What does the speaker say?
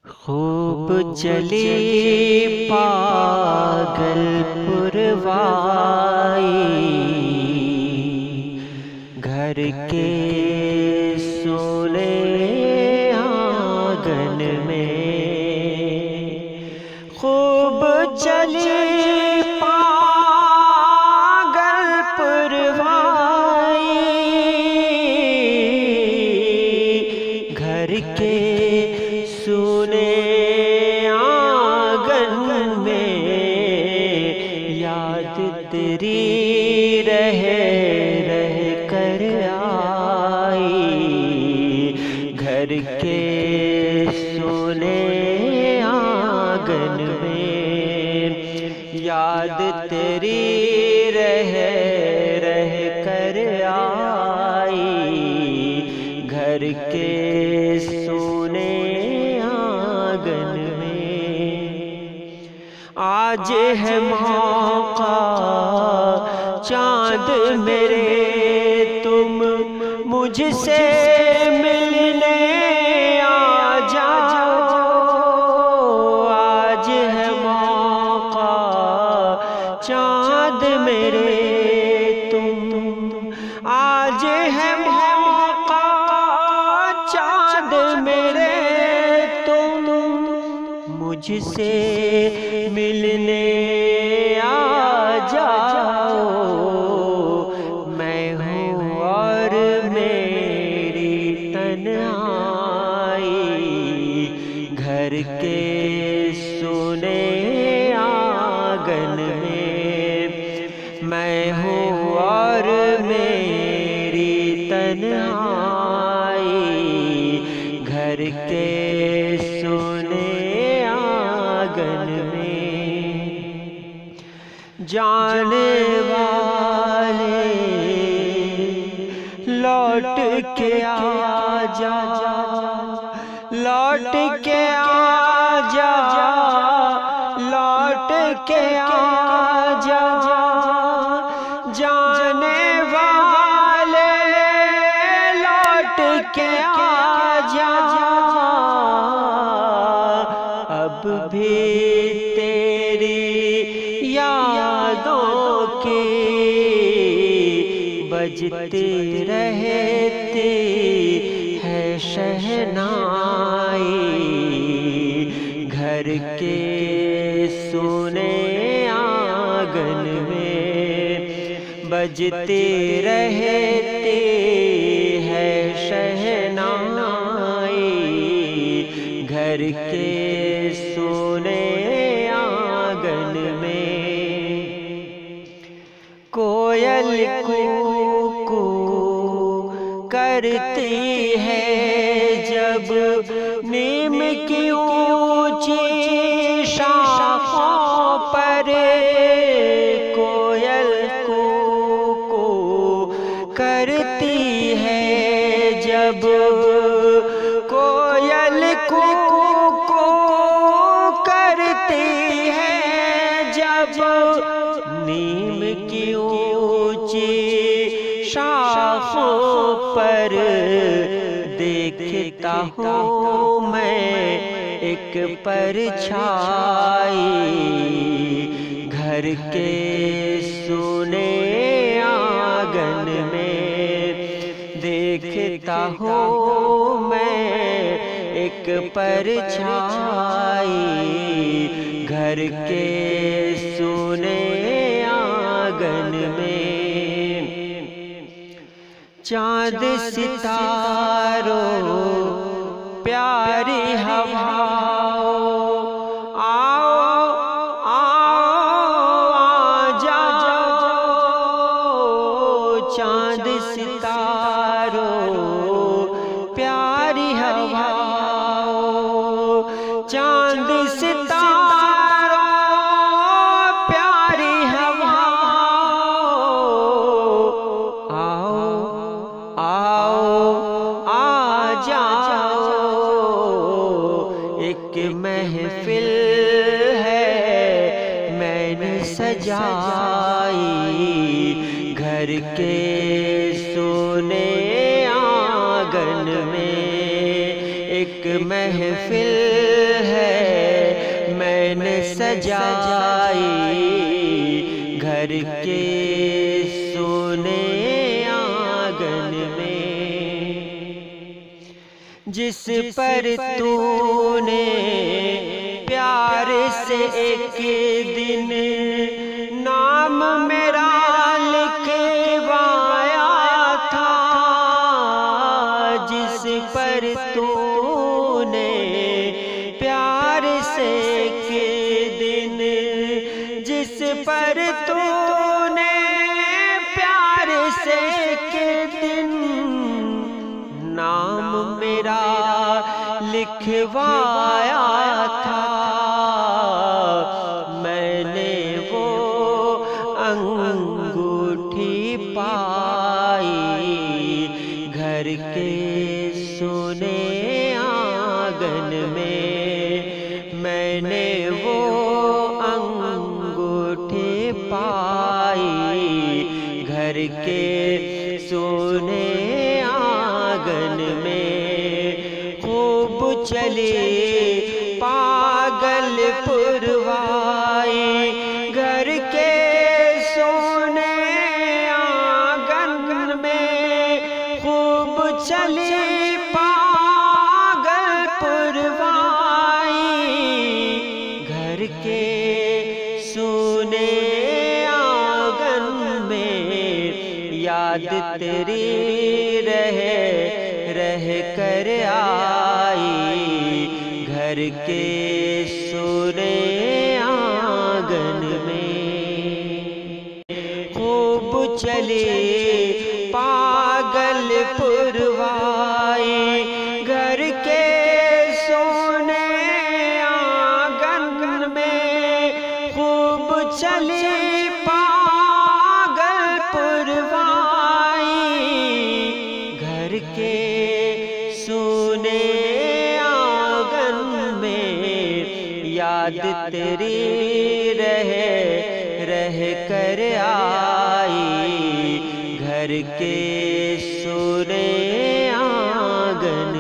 خوب چلی پاگل پروائی، گھر کے سونے آنگن میں خوب چلی پاگل پروائی، گھر کے سونے آنگن میں یاد تیری رہ کر آئی، گھر کے سونے آنگن میں یاد تیری رہ کر آئی، گھر کے سونے آنگن میں۔ آج ہے موقع چاند میرے، تم مجھ سے ملنے آ جاؤ، آج ہے موقع چاند میرے، تم آج ہے موقع چاند میرے، تم مجھ سے ملنے آ جاؤ، میں ہوں اور میری تنہائی، گھر کے سونے آنگن میں میں ہوں اور میری تنہائی، گھر کے سونے آنگن میں۔ جانے والے لوٹ کے آ جا، لوٹ کے آ جا، لوٹ کے آ جا، جانے والے لوٹ کے آ جا، اب بھی تیری یادوں کی بجتی رہتی ہے شہنائی، گھر کے سونے آنگن میں بجتی رہتی ہے شہنائی، گھر کے سونے آنگن میں۔ کوئل کوکو کرتی ہے جب نیم کی اونچی شاخوں پر، کوئل کوکو کرتی ہے جب، کوئل کوکو کرتی ہے جب نیم کی اونچی شاخوں پر، دیکھتا ہوں میں ایک پرچھائی، گھر کے سونے آنگن میں دیکھتا ہوں میں ایک پرچھائی، گھر کے سونے آنگن میں۔ چاند ستاروں پیاری ہواؤں، آؤ آ جاؤ، چاند ستاروں پیاری ہواؤں، چاند ستاروں پیاری ہواؤں، آؤ آؤ آ جاؤ، ایک محفل ہے میں نے سجائی، گھر کے سونے آنگن میں ایک محفل سجائی گھر کے سونے آنگن میں، جس پر تو نے پیار سے ایک دن نام میرا لکھوایا تھا، جس پر تو نے پیار سے ایک دن، جس پر تو نے پیار سے ایک دن نام میرا لکھوایا تھا، میں نے وہ انگوٹھی پائی گھر کے سونے آنگن میں، میں نے وہ انگوٹھی پائی گھر کے سونے آنگن میں، خوب چلی پاگل پروائی گھر کے سونے آنگن میں، خوب چلی پاگل پروائی گھر کے سونے آنگن میں، یاد تیری رہ کر آئی گھر کے سونے آنگن میں، خوب چلی پاگل پروائی گھر کے سونے آنگن میں، خوب چلی پاگل پروائی گھر کے سونے آنگن میں، یاد تیری رہ کر آئی گھر کے سونے آنگن